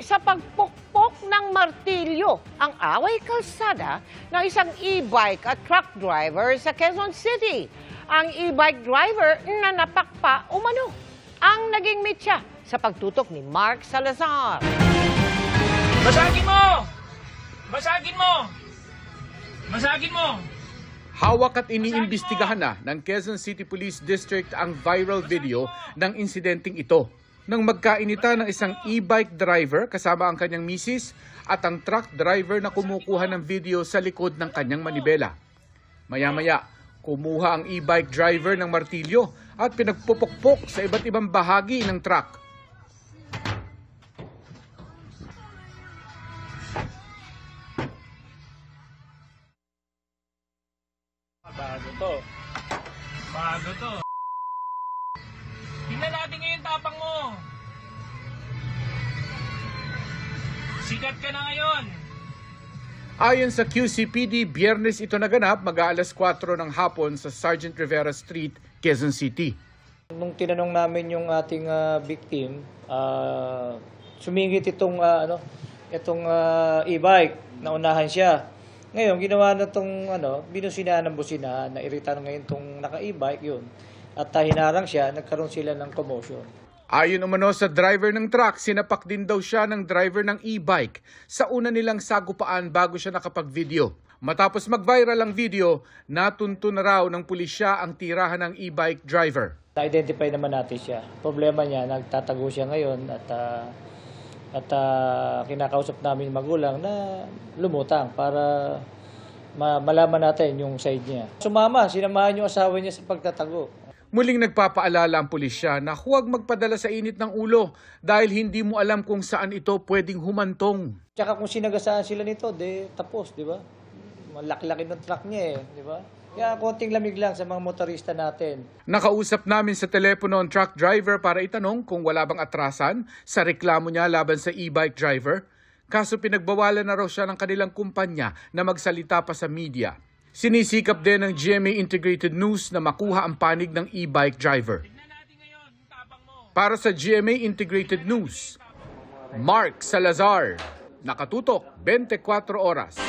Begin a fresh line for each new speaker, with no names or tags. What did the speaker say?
sa pagpukpok ng martilyo ang away kalsada ng isang e-bike at truck driver sa Quezon City. Ang e-bike driver na napakpa umano ang naging mitya sa pagtutok ni Mark Salazar.
Basagin mo! Basagin mo! Basagin mo!
Hawak at iniimbestigahan na ng Quezon City Police District ang viral video ng insidenteng ito. Nang magkainita ng isang e-bike driver kasama ang kanyang misis at ang truck driver na kumukuha ng video sa likod ng kanyang manibela. Maya-maya, kumuha ang e-bike driver ng martilyo at pinagpupukpok sa iba't ibang bahagi ng truck.
Bago to. Bago to. Tingnan natin ngayon tapang mo. Sikat ka na ngayon.
Ayon sa QCPD, Biyernes ito naganap mag-aalas 4 ng hapon sa Sergeant Rivera Street, Quezon City.
Nung tinanong namin yung ating victim, sumingit itong e-bike, naunahan siya. Ngayon, ginawa na itong binusinahan ng businahan, na irita na ngayon itong naka-e-bike yun. At hinarang siya, nagkaroon sila ng commotion.
Ayon umano sa driver ng truck, sinapak din daw siya ng driver ng e-bike sa una nilang sagupaan bago siya nakapag-video. Matapos mag-viral ang video, natunto na raw ng pulisya ang tirahan ng e-bike driver.
Na-identify naman natin siya. Problema niya, nagtatago siya ngayon at kinakausap namin magulang na lumutang para malaman natin yung side niya. Sinamahan yung asawa niya sa pagtatago.
Muling nagpapaalala ang pulisya na huwag magpadala sa init ng ulo dahil hindi mo alam kung saan ito pwedeng humantong.
Tsaka kung sinagasaan sila nito, tapos, di ba? Malaki-laki ng truck niya di ba? Kaya konting lamig lang sa mga motorista natin.
Nakausap namin sa telepono ang truck driver para itanong kung wala bang atrasan sa reklamo niya laban sa e-bike driver. Kaso pinagbawalan na raw siya ng kanilang kumpanya na magsalita pa sa media. Sinisikap din ng GMA Integrated News na makuha ang panig ng e-bike driver. Para sa GMA Integrated News, Mark Salazar, nakatutok 24 oras.